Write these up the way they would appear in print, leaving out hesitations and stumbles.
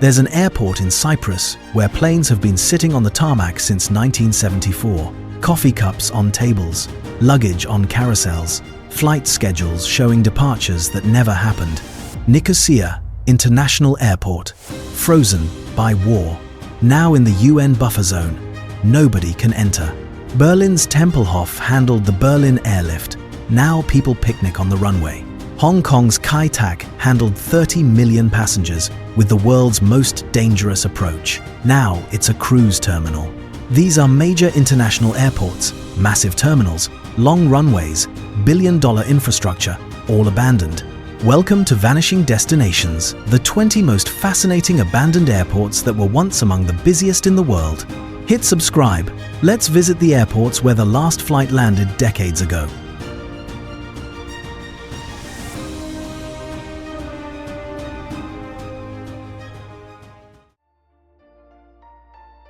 There's an airport in Cyprus where planes have been sitting on the tarmac since 1974. Coffee cups on tables, luggage on carousels, flight schedules showing departures that never happened. Nicosia International Airport, frozen by war. Now in the UN buffer zone, nobody can enter. Berlin's Tempelhof handled the Berlin airlift. Now people picnic on the runway. Hong Kong's Kai Tak handled 30 million passengers with the world's most dangerous approach. Now it's a cruise terminal. These are major international airports, massive terminals, long runways, billion-dollar infrastructure, all abandoned. Welcome to Vanishing Destinations, the 20 most fascinating abandoned airports that were once among the busiest in the world. Hit subscribe. Let's visit the airports where the last flight landed decades ago.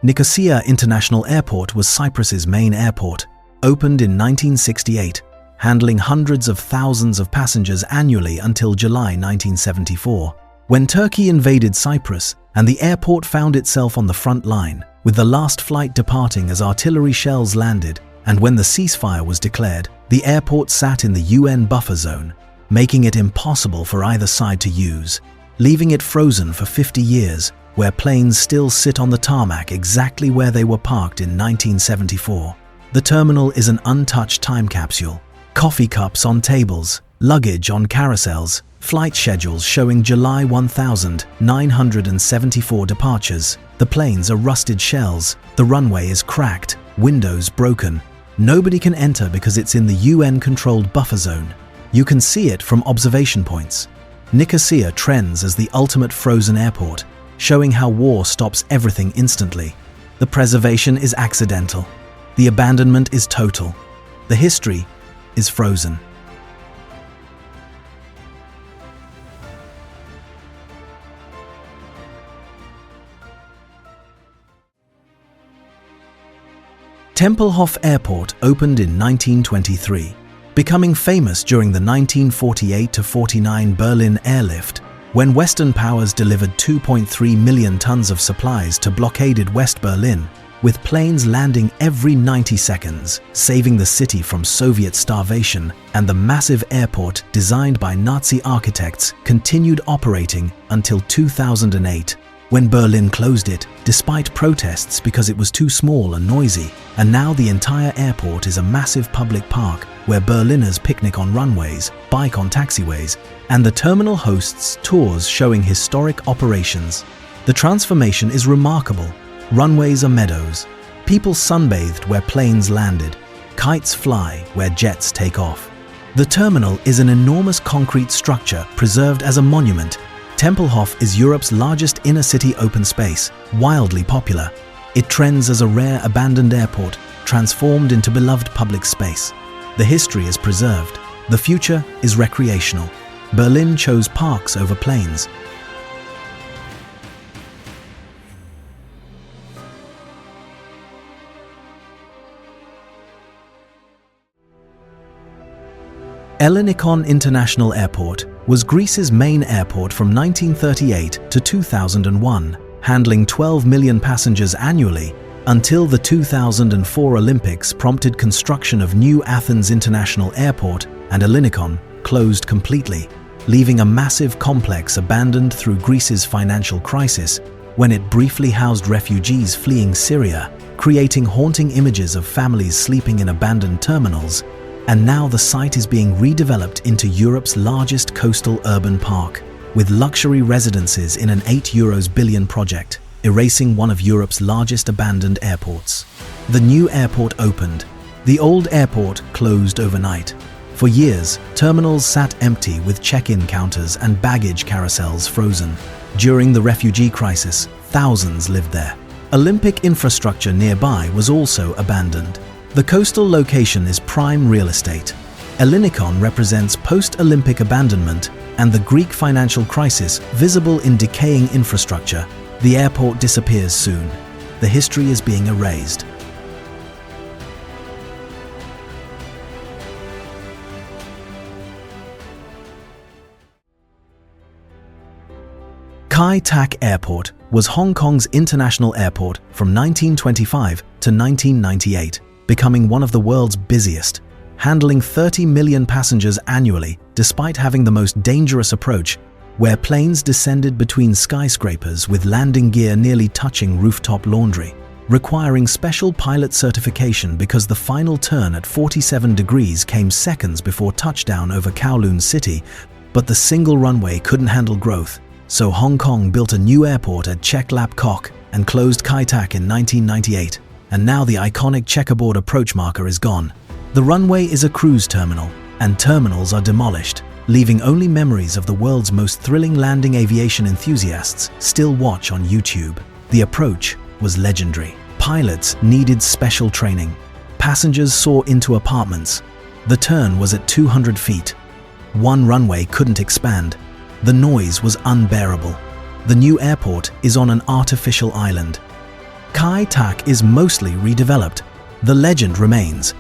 Nicosia International Airport was Cyprus's main airport, opened in 1968, handling hundreds of thousands of passengers annually until July 1974, when Turkey invaded Cyprus and the airport found itself on the front line, with the last flight departing as artillery shells landed, and when the ceasefire was declared, the airport sat in the UN buffer zone, making it impossible for either side to use, leaving it frozen for 50 years, where planes still sit on the tarmac exactly where they were parked in 1974. The terminal is an untouched time capsule. Coffee cups on tables, luggage on carousels, flight schedules showing July 1974 departures. The planes are rusted shells, the runway is cracked, windows broken. Nobody can enter because it's in the UN-controlled buffer zone. You can see it from observation points. Nicosia trends as the ultimate frozen airport, showing how war stops everything instantly. The preservation is accidental. The abandonment is total. The history is frozen. Tempelhof Airport opened in 1923, becoming famous during the 1948-49 Berlin airlift, when Western powers delivered 2.3 million tons of supplies to blockaded West Berlin, with planes landing every 90 seconds, saving the city from Soviet starvation, and the massive airport designed by Nazi architects continued operating until 2008, when Berlin closed it, despite protests because it was too small and noisy, and now the entire airport is a massive public park where Berliners picnic on runways, bike on taxiways, and the terminal hosts tours showing historic operations. The transformation is remarkable. Runways are meadows. People sunbathed where planes landed. Kites fly where jets take off. The terminal is an enormous concrete structure preserved as a monument. Tempelhof is Europe's largest inner-city open space, wildly popular. It trends as a rare abandoned airport, transformed into beloved public space. The history is preserved. The future is recreational. Berlin chose parks over planes. Hellinikon International Airport was Greece's main airport from 1938 to 2001, handling 12 million passengers annually, until the 2004 Olympics prompted construction of new Athens International Airport, and Hellinikon closed completely, leaving a massive complex abandoned through Greece's financial crisis when it briefly housed refugees fleeing Syria, creating haunting images of families sleeping in abandoned terminals. And now the site is being redeveloped into Europe's largest coastal urban park, with luxury residences in an €8 billion project, erasing one of Europe's largest abandoned airports. The new airport opened. The old airport closed overnight. For years, terminals sat empty with check-in counters and baggage carousels frozen. During the refugee crisis, thousands lived there. Olympic infrastructure nearby was also abandoned. The coastal location is prime real estate. Hellinikon represents post-Olympic abandonment and the Greek financial crisis visible in decaying infrastructure. The airport disappears soon. The history is being erased. Kai Tak Airport was Hong Kong's international airport from 1925 to 1998, becoming one of the world's busiest, handling 30 million passengers annually despite having the most dangerous approach, where planes descended between skyscrapers with landing gear nearly touching rooftop laundry, requiring special pilot certification because the final turn at 47 degrees came seconds before touchdown over Kowloon City, but the single runway couldn't handle growth, so Hong Kong built a new airport at Chek Lap Kok and closed Kai Tak in 1998, and now the iconic checkerboard approach marker is gone. The runway is a cruise terminal, and terminals are demolished, leaving only memories of the world's most thrilling landing aviation enthusiasts still watch on YouTube. The approach was legendary. Pilots needed special training. Passengers saw into apartments. The turn was at 200 feet. One runway couldn't expand. The noise was unbearable. The new airport is on an artificial island. Kai Tak is mostly redeveloped. The legend remains.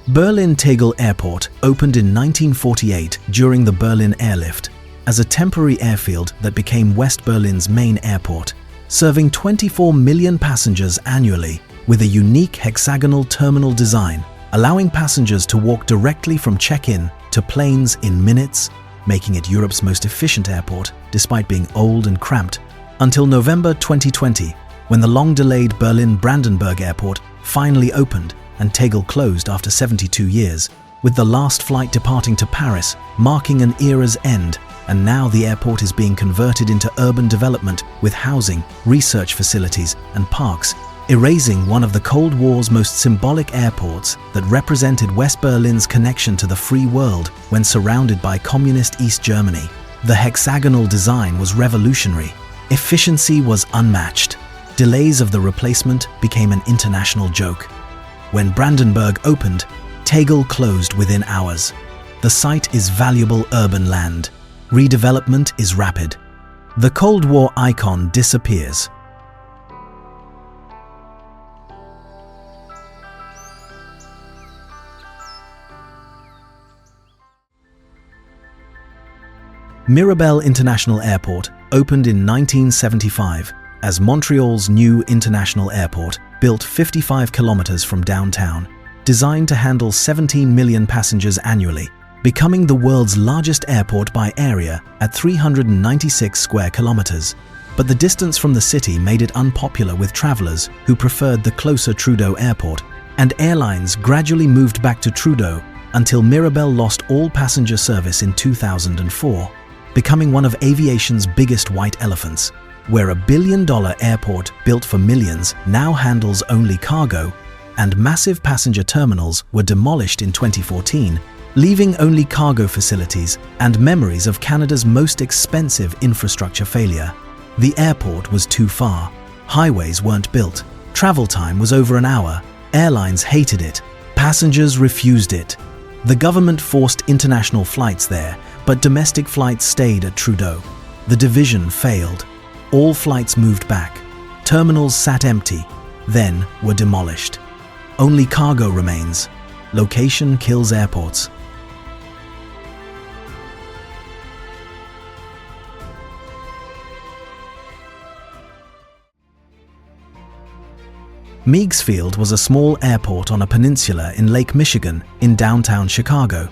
Berlin Tegel Airport opened in 1948 during the Berlin Airlift as a temporary airfield that became West Berlin's main airport, serving 24 million passengers annually with a unique hexagonal terminal design, allowing passengers to walk directly from check-in to planes in minutes, making it Europe's most efficient airport despite being old and cramped, until November 2020, when the long-delayed Berlin-Brandenburg Airport finally opened and Tegel closed after 72 years, with the last flight departing to Paris, marking an era's end, and now the airport is being converted into urban development with housing, research facilities, and parks, erasing one of the Cold War's most symbolic airports that represented West Berlin's connection to the free world when surrounded by communist East Germany. The hexagonal design was revolutionary. Efficiency was unmatched. Delays of the replacement became an international joke. When Brandenburg opened, Tegel closed within hours. The site is valuable urban land. Redevelopment is rapid. The Cold War icon disappears. Mirabel International Airport opened in 1975 as Montreal's new international airport, built 55 kilometers from downtown, designed to handle 17 million passengers annually, becoming the world's largest airport by area at 396 square kilometers. But the distance from the city made it unpopular with travelers who preferred the closer Trudeau Airport, and airlines gradually moved back to Trudeau until Mirabel lost all passenger service in 2004, becoming one of aviation's biggest white elephants, where $1 billion airport built for millions now handles only cargo, and massive passenger terminals were demolished in 2014, leaving only cargo facilities and memories of Canada's most expensive infrastructure failure. The airport was too far. Highways weren't built. Travel time was over an hour. Airlines hated it. Passengers refused it. The government forced international flights there, but domestic flights stayed at Trudeau. The division failed. All flights moved back. Terminals sat empty, then were demolished. Only cargo remains. Location kills airports. Meigs Field was a small airport on a peninsula in Lake Michigan in downtown Chicago,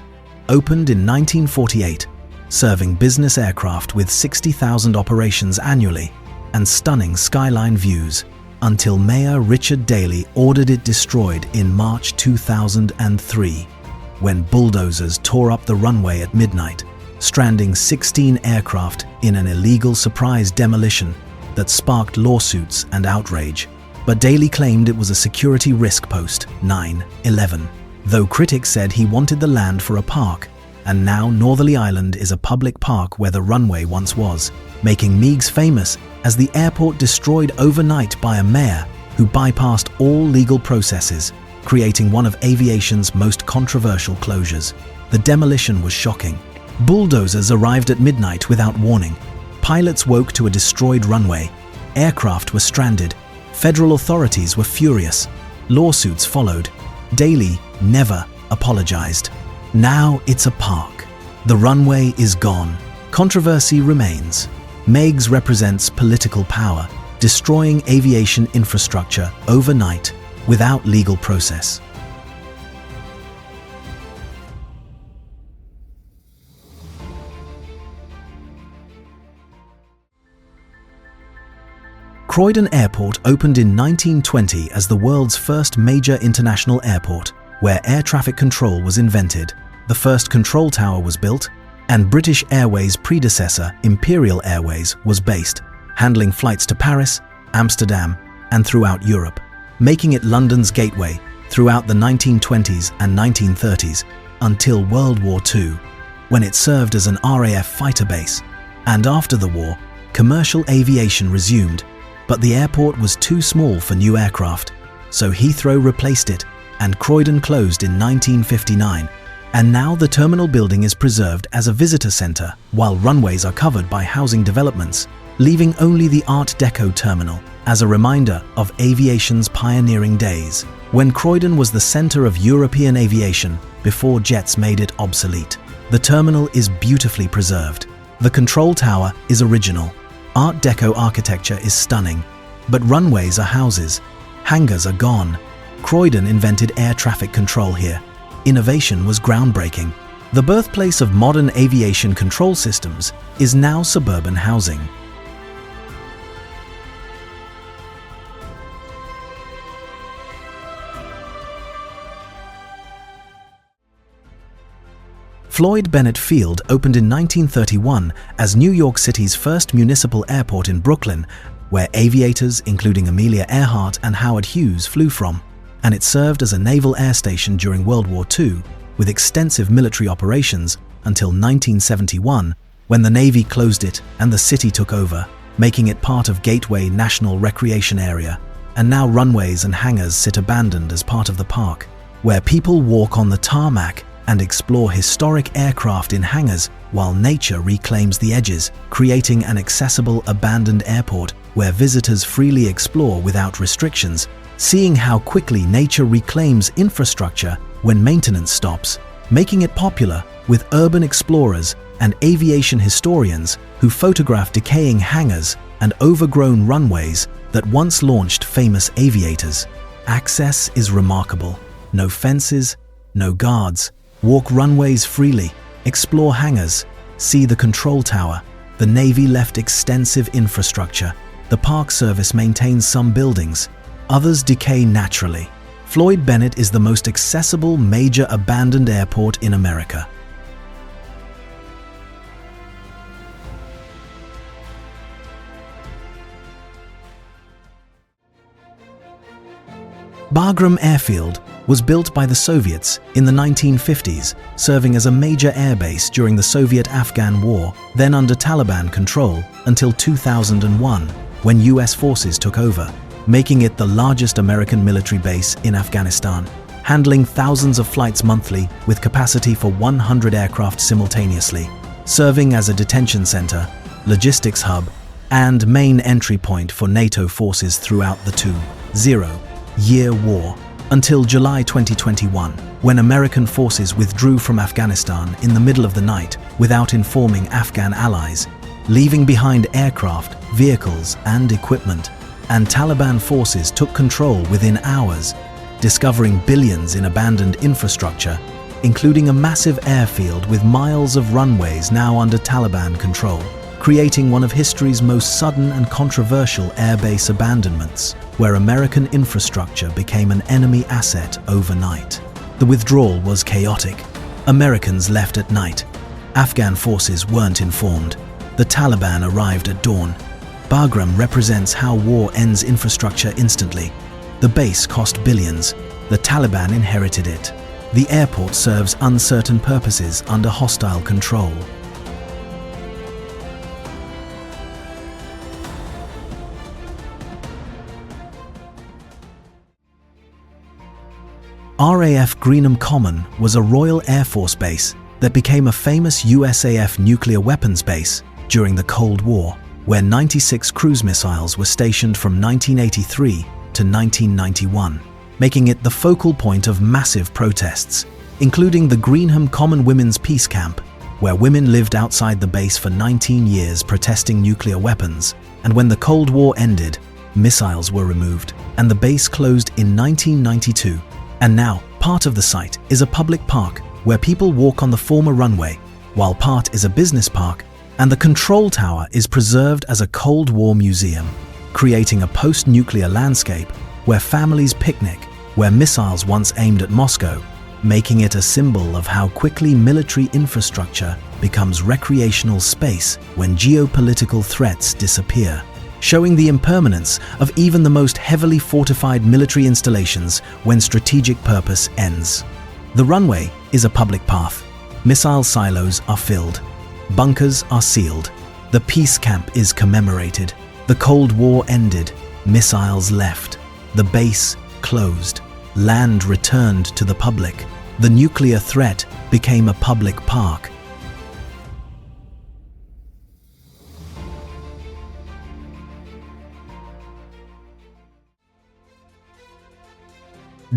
opened in 1948, serving business aircraft with 60,000 operations annually and stunning skyline views, until Mayor Richard Daley ordered it destroyed in March 2003, when bulldozers tore up the runway at midnight, stranding 16 aircraft in an illegal surprise demolition that sparked lawsuits and outrage. But Daley claimed it was a security risk post, 9/11, though critics said he wanted the land for a park, and now Northerly Island is a public park where the runway once was, making Meigs famous as the airport destroyed overnight by a mayor who bypassed all legal processes, creating one of aviation's most controversial closures. The demolition was shocking. Bulldozers arrived at midnight without warning. Pilots woke to a destroyed runway. Aircraft were stranded. Federal authorities were furious. Lawsuits followed, Daley never apologized. Now it's a park. The runway is gone. Controversy remains. Meigs represents political power, destroying aviation infrastructure overnight without legal process. Croydon Airport opened in 1920 as the world's first major international airport, where air traffic control was invented. The first control tower was built, and British Airways' predecessor, Imperial Airways, was based, handling flights to Paris, Amsterdam, and throughout Europe, making it London's gateway throughout the 1920s and 1930s until World War II, when it served as an RAF fighter base. And after the war, commercial aviation resumed, but the airport was too small for new aircraft, so Heathrow replaced it, and Croydon closed in 1959. And now the terminal building is preserved as a visitor centre, while runways are covered by housing developments, leaving only the Art Deco terminal as a reminder of aviation's pioneering days, when Croydon was the centre of European aviation before jets made it obsolete. The terminal is beautifully preserved. The control tower is original. Art Deco architecture is stunning, but runways are houses. Hangars are gone. Croydon invented air traffic control here. Innovation was groundbreaking. The birthplace of modern aviation control systems is now suburban housing. Floyd Bennett Field opened in 1931 as New York City's first municipal airport in Brooklyn, where aviators including Amelia Earhart and Howard Hughes flew from, and it served as a naval air station during World War II, with extensive military operations until 1971, when the Navy closed it and the city took over, making it part of Gateway National Recreation Area. And now runways and hangars sit abandoned as part of the park, where people walk on the tarmac and explore historic aircraft in hangars while nature reclaims the edges, creating an accessible abandoned airport where visitors freely explore without restrictions, seeing how quickly nature reclaims infrastructure when maintenance stops, making it popular with urban explorers and aviation historians who photograph decaying hangars and overgrown runways that once launched famous aviators. Access is remarkable. No fences, no guards. Walk runways freely, explore hangars, see the control tower. The Navy left extensive infrastructure. The Park Service maintains some buildings. Others decay naturally. Floyd Bennett is the most accessible major abandoned airport in America. Bagram Airfield was built by the Soviets in the 1950s, serving as a major airbase during the Soviet-Afghan War, then under Taliban control until 2001, when US forces took over, making it the largest American military base in Afghanistan, handling thousands of flights monthly with capacity for 100 aircraft simultaneously, serving as a detention center, logistics hub, and main entry point for NATO forces throughout the 2-0-year war, until July 2021, when American forces withdrew from Afghanistan in the middle of the night without informing Afghan allies, leaving behind aircraft, vehicles, and equipment, and Taliban forces took control within hours, discovering billions in abandoned infrastructure, including a massive airfield with miles of runways now under Taliban control, creating one of history's most sudden and controversial airbase abandonments, where American infrastructure became an enemy asset overnight. The withdrawal was chaotic. Americans left at night. Afghan forces weren't informed. The Taliban arrived at dawn. Bagram represents how war ends infrastructure instantly. The base cost billions. The Taliban inherited it. The airport serves uncertain purposes under hostile control. RAF Greenham Common was a Royal Air Force base that became a famous USAF nuclear weapons base during the Cold War, where 96 cruise missiles were stationed from 1983 to 1991. making it the focal point of massive protests, including the Greenham Common Women's Peace Camp, where women lived outside the base for 19 years protesting nuclear weapons. And when the Cold War ended, missiles were removed, and the base closed in 1992. And now, part of the site is a public park where people walk on the former runway, while part is a business park, and the control tower is preserved as a Cold War museum, creating a post-nuclear landscape where families picnic, where missiles once aimed at Moscow, making it a symbol of how quickly military infrastructure becomes recreational space when geopolitical threats disappear, showing the impermanence of even the most heavily fortified military installations when strategic purpose ends. The runway is a public path. Missile silos are filled. Bunkers are sealed. The peace camp is commemorated. The Cold War ended. Missiles left. The base closed. Land returned to the public. The nuclear threat became a public park.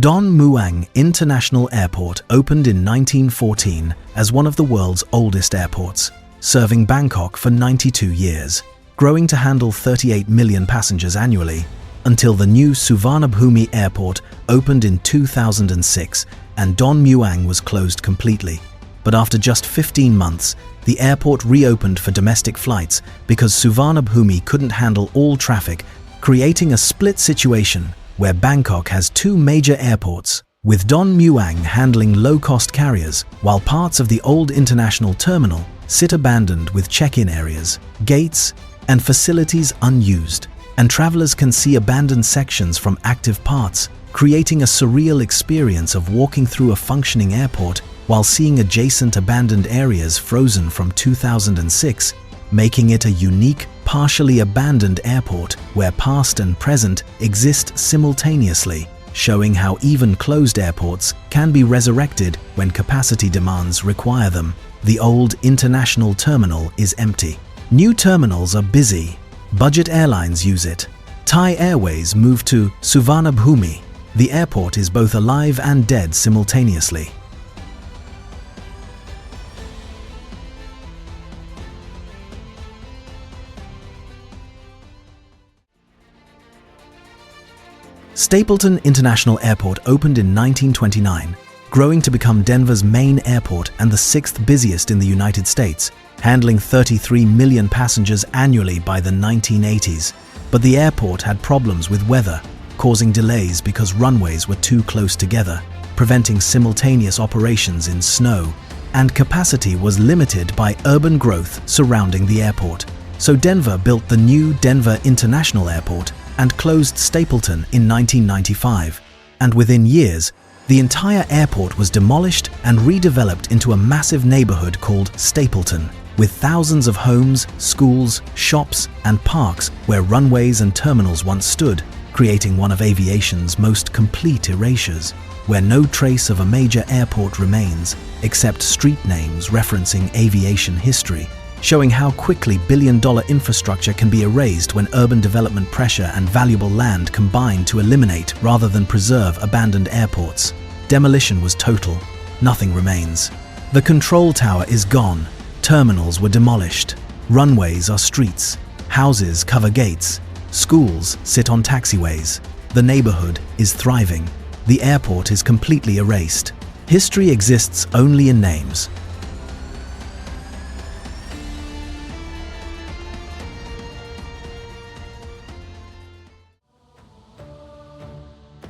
Don Mueang International Airport opened in 1914 as one of the world's oldest airports, serving Bangkok for 92 years, growing to handle 38 million passengers annually, until the new Suvarnabhumi Airport opened in 2006 and Don Mueang was closed completely. But after just 15 months, the airport reopened for domestic flights because Suvarnabhumi couldn't handle all traffic, creating a split situation where Bangkok has two major airports, with Don Mueang handling low-cost carriers, while parts of the old international terminal sit abandoned with check-in areas, gates, and facilities unused, and travelers can see abandoned sections from active parts, creating a surreal experience of walking through a functioning airport while seeing adjacent abandoned areas frozen from 2006, making it a unique, partially abandoned airport where past and present exist simultaneously, showing how even closed airports can be resurrected when capacity demands require them. The old international terminal is empty. New terminals are busy. Budget airlines use it. Thai Airways moved to Suvarnabhumi. The airport is both alive and dead simultaneously. Stapleton International Airport opened in 1929, growing to become Denver's main airport and the sixth busiest in the United States, handling 33 million passengers annually by the 1980s. But the airport had problems with weather, causing delays because runways were too close together, preventing simultaneous operations in snow, and capacity was limited by urban growth surrounding the airport. So Denver built the new Denver International Airport and closed Stapleton in 1995, and within years, the entire airport was demolished and redeveloped into a massive neighborhood called Stapleton, with thousands of homes, schools, shops, and parks where runways and terminals once stood, creating one of aviation's most complete erasures, where no trace of a major airport remains except street names referencing aviation history, showing how quickly billion-dollar infrastructure can be erased when urban development pressure and valuable land combine to eliminate rather than preserve abandoned airports. Demolition was total. Nothing remains. The control tower is gone. Terminals were demolished. Runways are streets. Houses cover gates. Schools sit on taxiways. The neighborhood is thriving. The airport is completely erased. History exists only in names.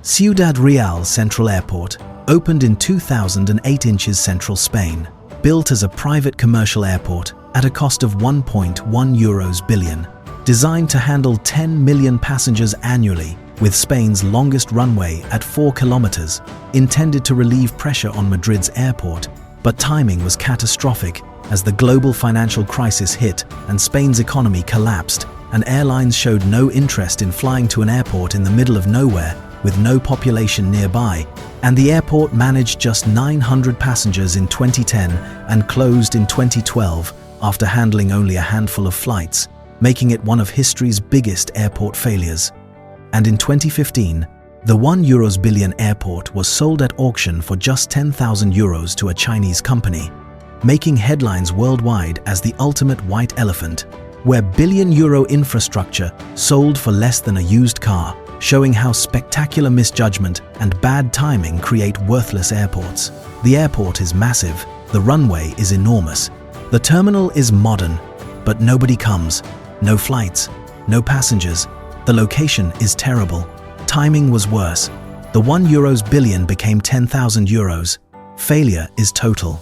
Ciudad Real Central Airport opened in 2008 in central Spain, built as a private commercial airport at a cost of 1.1 billion, designed to handle 10 million passengers annually, with Spain's longest runway at 4 kilometers, intended to relieve pressure on Madrid's airport. But timing was catastrophic as the global financial crisis hit and Spain's economy collapsed, and airlines showed no interest in flying to an airport in the middle of nowhere with no population nearby, and the airport managed just 900 passengers in 2010 and closed in 2012 after handling only a handful of flights, making it one of history's biggest airport failures. And in 2015, The €1 billion airport was sold at auction for just €10,000 to a Chinese company, making headlines worldwide as the ultimate white elephant, where billion-euro infrastructure sold for less than a used car, showing how spectacular misjudgment and bad timing create worthless airports. The airport is massive, the runway is enormous, the terminal is modern, but nobody comes, no flights, no passengers, the location is terrible. Timing was worse. The €1 billion became €10,000. Failure is total.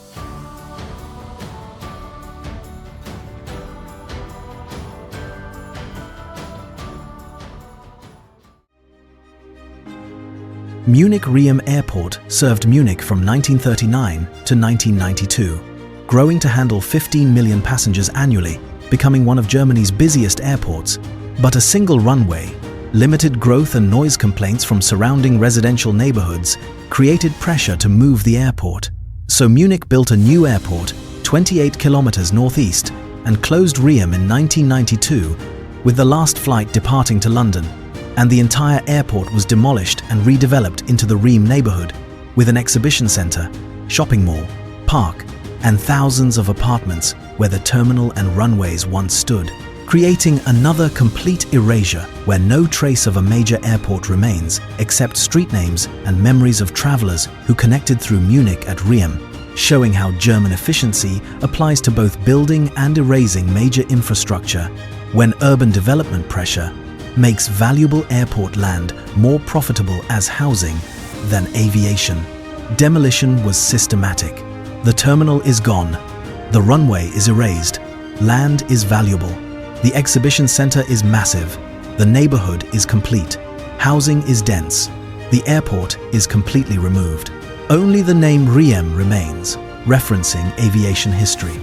Munich-Riem Airport served Munich from 1939 to 1992, growing to handle 15 million passengers annually, becoming one of Germany's busiest airports. But a single runway, limited growth and noise complaints from surrounding residential neighborhoods created pressure to move the airport. So Munich built a new airport 28 kilometers northeast and closed Riem in 1992, with the last flight departing to London, and the entire airport was demolished and redeveloped into the Riem neighborhood, with an exhibition center, shopping mall, park, and thousands of apartments where the terminal and runways once stood, creating another complete erasure where no trace of a major airport remains except street names and memories of travelers who connected through Munich at Riem, showing how German efficiency applies to both building and erasing major infrastructure when urban development pressure makes valuable airport land more profitable as housing than aviation. Demolition was systematic. The terminal is gone. The runway is erased. Land is valuable. The exhibition center is massive. The neighborhood is complete. Housing is dense. The airport is completely removed. Only the name Riem remains, referencing aviation history.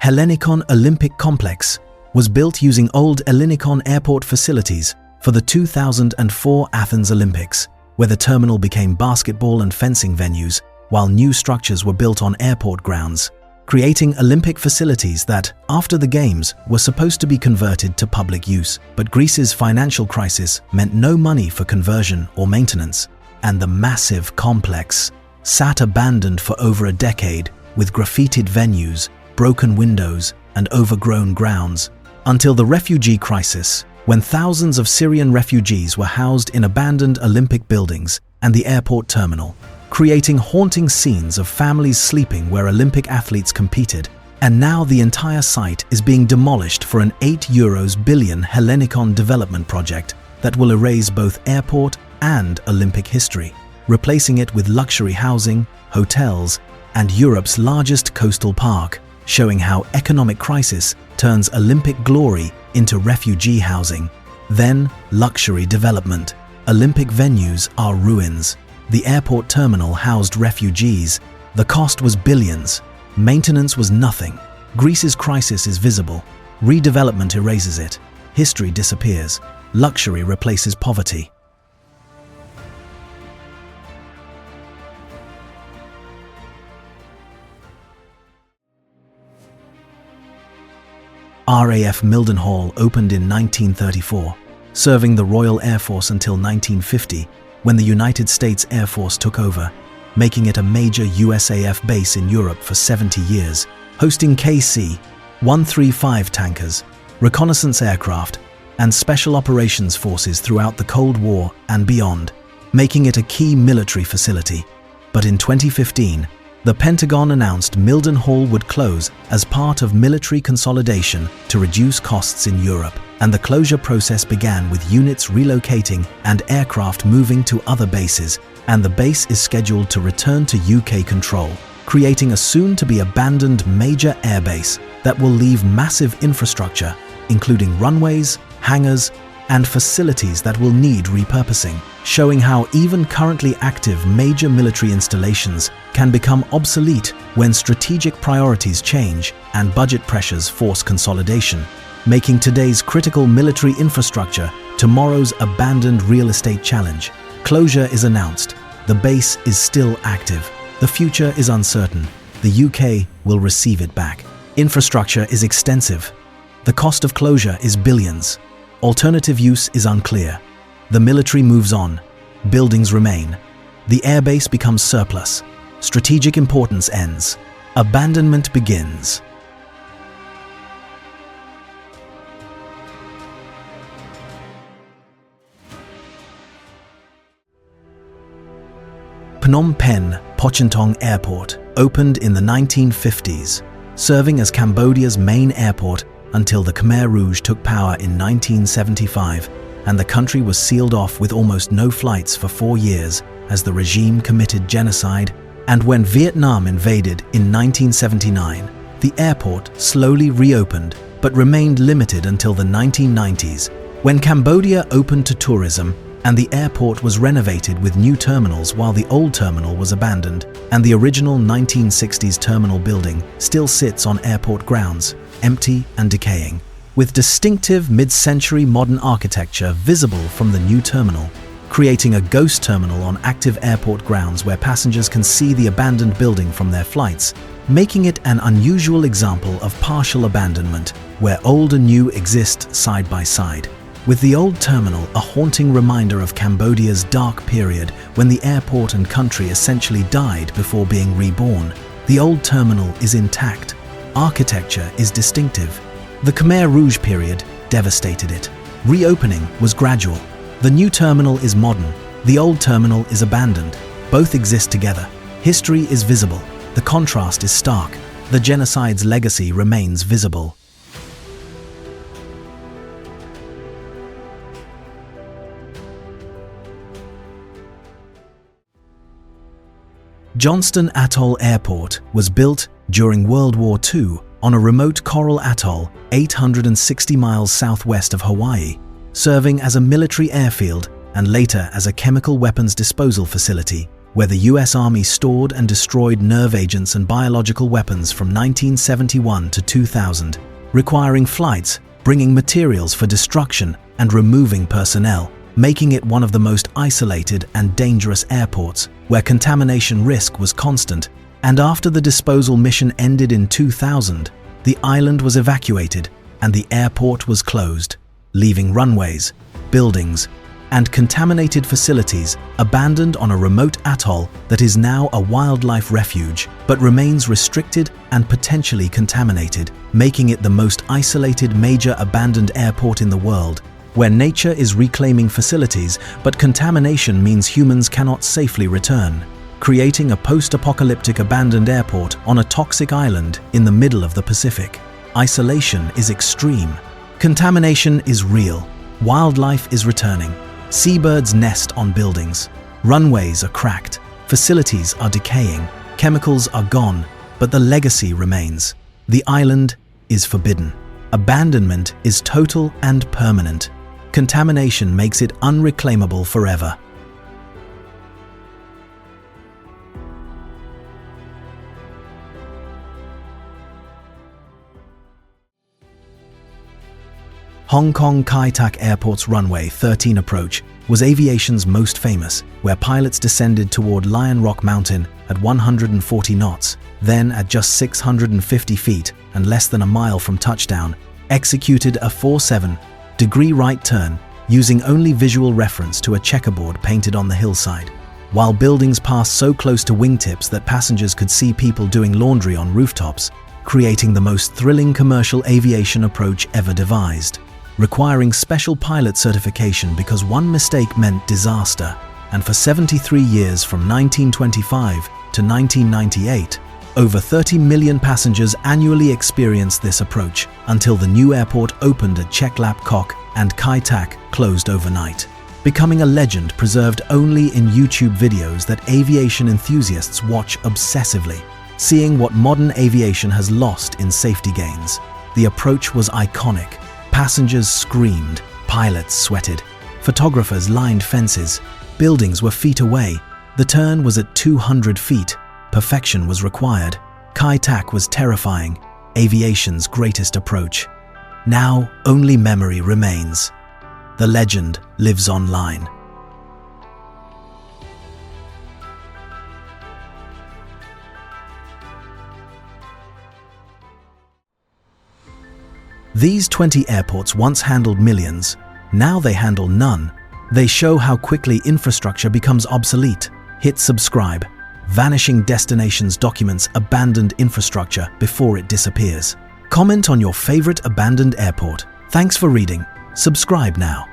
Hellinikon Olympic Complex was built using old Hellinikon Airport facilities for the 2004 Athens Olympics, where the terminal became basketball and fencing venues, while new structures were built on airport grounds, creating Olympic facilities that, after the Games, were supposed to be converted to public use. But Greece's financial crisis meant no money for conversion or maintenance, and the massive complex sat abandoned for over a decade with graffitied venues, broken windows, and overgrown grounds, until the refugee crisis, when thousands of Syrian refugees were housed in abandoned Olympic buildings and the airport terminal, creating haunting scenes of families sleeping where Olympic athletes competed. And now the entire site is being demolished for an €8 billion Hellinikon development project that will erase both airport and Olympic history, replacing it with luxury housing, hotels, and Europe's largest coastal park, showing how economic crisis turns Olympic glory into refugee housing. Then, luxury development. Olympic venues are ruins. The airport terminal housed refugees. The cost was billions. Maintenance was nothing. Greece's crisis is visible. Redevelopment erases it. History disappears. Luxury replaces poverty. RAF Mildenhall opened in 1934, serving the Royal Air Force until 1950, when the United States Air Force took over, making it a major USAF base in Europe for 70 years, hosting KC-135 tankers, reconnaissance aircraft, and special operations forces throughout the Cold War and beyond, making it a key military facility. But in 2015, the Pentagon announced Mildenhall would close as part of military consolidation to reduce costs in Europe, and the closure process began with units relocating and aircraft moving to other bases, and the base is scheduled to return to UK control, creating a soon-to-be-abandoned major airbase that will leave massive infrastructure, including runways, hangars, and facilities that will need repurposing, showing how even currently active major military installations can become obsolete when strategic priorities change and budget pressures force consolidation, making today's critical military infrastructure tomorrow's abandoned real estate challenge. Closure is announced. The base is still active. The future is uncertain. the UK will receive it back. Infrastructure is extensive. The cost of closure is billions. Alternative use is unclear. The military moves on. Buildings remain. The airbase becomes surplus. Strategic importance ends. Abandonment begins. Phnom Penh Pochentong Airport opened in the 1950s, serving as Cambodia's main airport until the Khmer Rouge took power in 1975 and the country was sealed off with almost no flights for 4 years as the regime committed genocide. And when Vietnam invaded in 1979, the airport slowly reopened but remained limited until the 1990s, when Cambodia opened to tourism and the airport was renovated with new terminals while the old terminal was abandoned, and the original 1960s terminal building still sits on airport grounds, empty and decaying, with distinctive mid-century modern architecture visible from the new terminal, creating a ghost terminal on active airport grounds where passengers can see the abandoned building from their flights, making it an unusual example of partial abandonment, where old and new exist side by side. With the old terminal a haunting reminder of Cambodia's dark period when the airport and country essentially died before being reborn, the old terminal is intact. Architecture is distinctive. The Khmer Rouge period devastated it. Reopening was gradual. The new terminal is modern. The old terminal is abandoned. Both exist together. History is visible. The contrast is stark. The genocide's legacy remains visible. Johnston Atoll Airport was built during World War II on a remote coral atoll 860 miles southwest of Hawaii, serving as a military airfield and later as a chemical weapons disposal facility, where the US Army stored and destroyed nerve agents and biological weapons from 1971 to 2000, requiring flights, bringing materials for destruction, and removing personnel, making it one of the most isolated and dangerous airports, where contamination risk was constant. And after the disposal mission ended in 2000, the island was evacuated and the airport was closed, leaving runways, buildings, and contaminated facilities abandoned on a remote atoll that is now a wildlife refuge but remains restricted and potentially contaminated, making it the most isolated major abandoned airport in the world, where nature is reclaiming facilities but contamination means humans cannot safely return, creating a post-apocalyptic abandoned airport on a toxic island in the middle of the Pacific. Isolation is extreme. Contamination is real. Wildlife is returning. Seabirds nest on buildings. Runways are cracked. Facilities are decaying. Chemicals are gone, but the legacy remains. The island is forbidden. Abandonment is total and permanent. Contamination makes it unreclaimable forever. Hong Kong Kai Tak Airport's runway 13 approach was aviation's most famous, where pilots descended toward Lion Rock Mountain at 140 knots, then at just 650 feet and less than a mile from touchdown, executed a 47-degree right turn using only visual reference to a checkerboard painted on the hillside, while buildings passed so close to wingtips that passengers could see people doing laundry on rooftops, creating the most thrilling commercial aviation approach ever devised, requiring special pilot certification because one mistake meant disaster. And for 73 years from 1925 to 1998, over 30 million passengers annually experienced this approach until the new airport opened at Chek Lap Kok and Kai Tak closed overnight, becoming a legend preserved only in YouTube videos that aviation enthusiasts watch obsessively, seeing what modern aviation has lost in safety gains. The approach was iconic. Passengers screamed, pilots sweated, photographers lined fences, buildings were feet away. The turn was at 200 feet. Perfection was required. Kai Tak was terrifying, aviation's greatest approach. Now only memory remains. The legend lives online. These 20 airports once handled millions. Now they handle none. They show how quickly infrastructure becomes obsolete. Hit subscribe. Vanishing Destinations documents abandoned infrastructure before it disappears. Comment on your favorite abandoned airport. Thanks for reading. Subscribe now.